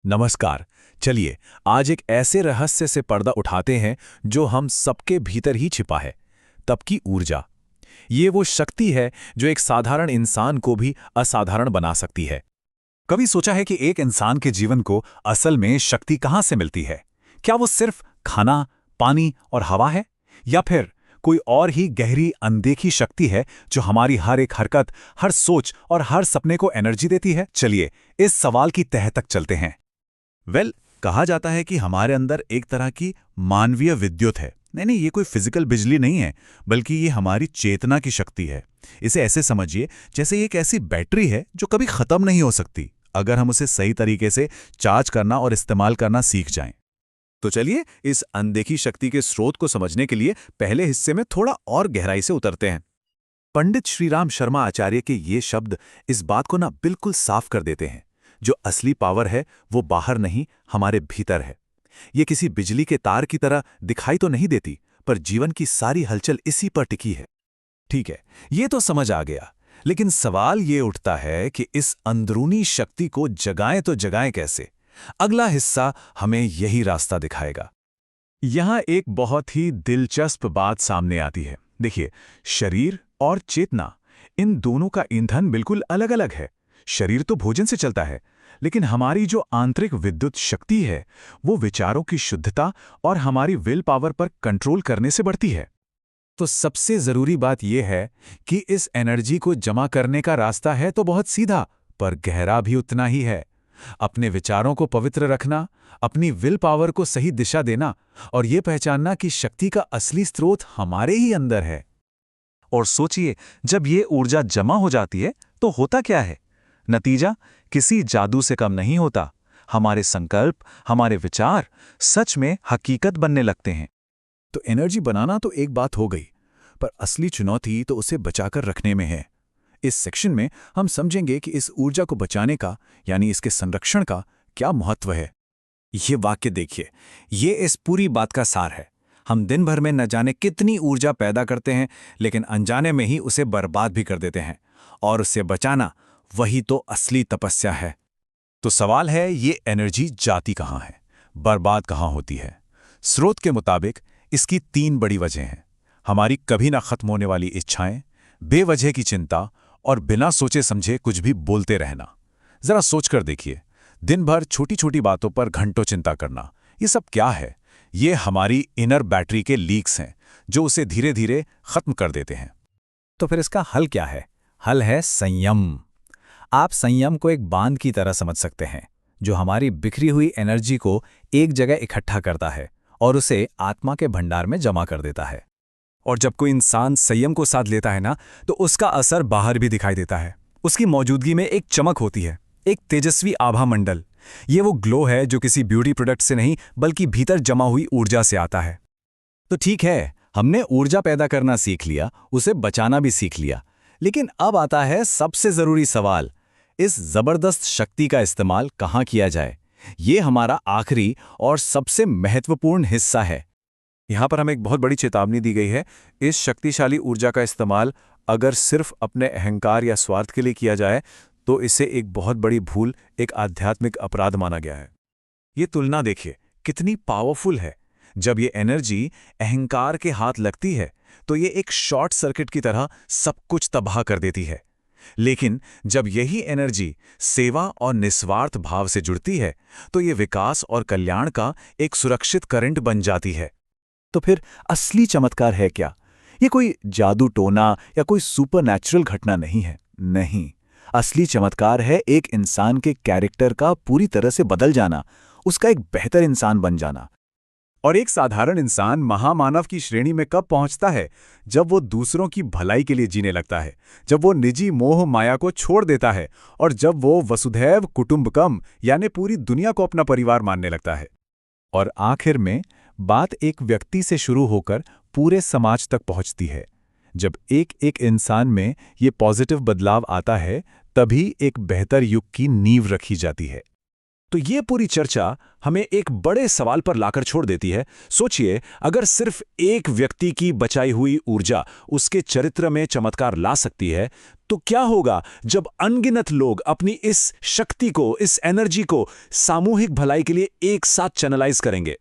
नमस्कार। चलिए आज एक ऐसे रहस्य से पर्दा उठाते हैं जो हम सबके भीतर ही छिपा है। तब की ऊर्जा। ये वो शक्ति है जो एक साधारण इंसान को भी असाधारण बना सकती है। कभी सोचा है कि एक इंसान के जीवन को असल में शक्ति कहाँ से मिलती है? क्या वो सिर्फ खाना, पानी और हवा है? या फिर कोई और ही गहरी अनदेखी शक्ति है जो हमारी हर एक हरकत, हर सोच और हर सपने को एनर्जी देती है? चलिए इस सवाल की तह तक चलते हैं। कहा जाता है कि हमारे अंदर एक तरह की मानवीय विद्युत है। नहीं, ये कोई फिजिकल बिजली नहीं है, बल्कि ये हमारी चेतना की शक्ति है। इसे ऐसे समझिए जैसे ये एक ऐसी बैटरी है जो कभी खत्म नहीं हो सकती, अगर हम उसे सही तरीके से चार्ज करना और इस्तेमाल करना सीख जाएं। तो चलिए इस अनदेखी शक्ति के स्रोत को समझने के लिए पहले हिस्से में थोड़ा और गहराई से उतरते हैं। पंडित श्रीराम शर्मा आचार्य के ये शब्द इस बात को ना बिल्कुल साफ कर देते हैं। जो असली पावर है वो बाहर नहीं, हमारे भीतर है। ये किसी बिजली के तार की तरह दिखाई तो नहीं देती, पर जीवन की सारी हलचल इसी पर टिकी है। ठीक है, ये तो समझ आ गया, लेकिन सवाल ये उठता है कि इस अंदरूनी शक्ति को जगाएं तो जगाएं कैसे? अगला हिस्सा हमें यही रास्ता दिखाएगा। यहां एक बहुत ही दिलचस्प बात सामने आती है। देखिए, शरीर और चेतना, इन दोनों का ईंधन बिल्कुल अलग अलग है। शरीर तो भोजन से चलता है, लेकिन हमारी जो आंतरिक विद्युत शक्ति है वो विचारों की शुद्धता और हमारी विल पावर पर कंट्रोल करने से बढ़ती है। तो सबसे जरूरी बात यह है कि इस एनर्जी को जमा करने का रास्ता है तो बहुत सीधा, पर गहरा भी उतना ही है। अपने विचारों को पवित्र रखना, अपनी विल पावर को सही दिशा देना और यह पहचानना कि शक्ति का असली स्रोत हमारे ही अंदर है। और सोचिए, जब ये ऊर्जा जमा हो जाती है तो होता क्या है? नतीजा किसी जादू से कम नहीं होता। हमारे संकल्प, हमारे विचार सच में हकीकत बनने लगते हैं। तो एनर्जी बनाना तो एक बात हो गई, पर असली चुनौती तो उसे बचाकर रखने में है। इस सेक्शन में हम समझेंगे कि इस ऊर्जा को बचाने का, यानी इसके संरक्षण का क्या महत्व है। ये वाक्य देखिए, ये इस पूरी बात का सार है। हम दिन भर में न जाने कितनी ऊर्जा पैदा करते हैं, लेकिन अनजाने में ही उसे बर्बाद भी कर देते हैं। और उसे बचाना, वही तो असली तपस्या है। तो सवाल है, ये एनर्जी जाती कहाँ है, बर्बाद कहाँ होती है? स्रोत के मुताबिक इसकी 3 बड़ी वजह हैं। हमारी कभी ना खत्म होने वाली इच्छाएं, बेवजह की चिंता और बिना सोचे समझे कुछ भी बोलते रहना। जरा सोचकर देखिए, दिन भर छोटी छोटी बातों पर घंटों चिंता करना, ये सब क्या है? ये हमारी इनर बैटरी के लीक्स हैं जो उसे धीरे धीरे खत्म कर देते हैं। तो फिर इसका हल क्या है? हल है संयम। आप संयम को एक बांध की तरह समझ सकते हैं, जो हमारी बिखरी हुई एनर्जी को एक जगह इकट्ठा करता है और उसे आत्मा के भंडार में जमा कर देता है। और जब कोई इंसान संयम को साध लेता है ना, तो उसका असर बाहर भी दिखाई देता है। उसकी मौजूदगी में एक चमक होती है, एक तेजस्वी आभा मंडल। ये वो ग्लो है जो किसी ब्यूटी प्रोडक्ट से नहीं, बल्कि भीतर जमा हुई ऊर्जा से आता है। तो ठीक है, हमने ऊर्जा पैदा करना सीख लिया, उसे बचाना भी सीख लिया, लेकिन अब आता है सबसे जरूरी सवाल, इस जबरदस्त शक्ति का इस्तेमाल कहाँ किया जाए? ये हमारा आखिरी और सबसे महत्वपूर्ण हिस्सा है। यहाँ पर हमें एक बहुत बड़ी चेतावनी दी गई है। इस शक्तिशाली ऊर्जा का इस्तेमाल अगर सिर्फ अपने अहंकार या स्वार्थ के लिए किया जाए, तो इसे एक बहुत बड़ी भूल, एक आध्यात्मिक अपराध माना गया है। ये तुलना देखिए कितनी पावरफुल है। जब ये एनर्जी अहंकार के हाथ लगती है, तो ये एक शॉर्ट सर्किट की तरह सब कुछ तबाह कर देती है। लेकिन जब यही एनर्जी सेवा और निस्वार्थ भाव से जुड़ती है, तो ये विकास और कल्याण का एक सुरक्षित करंट बन जाती है। तो फिर असली चमत्कार है क्या? ये कोई जादू टोना या कोई सुपरनैचुरल घटना नहीं है। नहीं, असली चमत्कार है एक इंसान के कैरेक्टर का पूरी तरह से बदल जाना, उसका एक बेहतर इंसान बन जाना। और एक साधारण इंसान महामानव की श्रेणी में कब पहुंचता है? जब वो दूसरों की भलाई के लिए जीने लगता है, जब वो निजी मोह माया को छोड़ देता है और जब वो वसुधैव कुटुंबकम यानी पूरी दुनिया को अपना परिवार मानने लगता है। और आखिर में बात एक व्यक्ति से शुरू होकर पूरे समाज तक पहुंचती है। जब एक एक इंसान में ये पॉजिटिव बदलाव आता है, तभी एक बेहतर युग की नींव रखी जाती है। तो ये पूरी चर्चा हमें एक बड़े सवाल पर लाकर छोड़ देती है। सोचिए, अगर सिर्फ एक व्यक्ति की बचाई हुई ऊर्जा उसके चरित्र में चमत्कार ला सकती है, तो क्या होगा जब अनगिनत लोग अपनी इस शक्ति को, इस एनर्जी को सामूहिक भलाई के लिए एक साथ चैनलाइज करेंगे।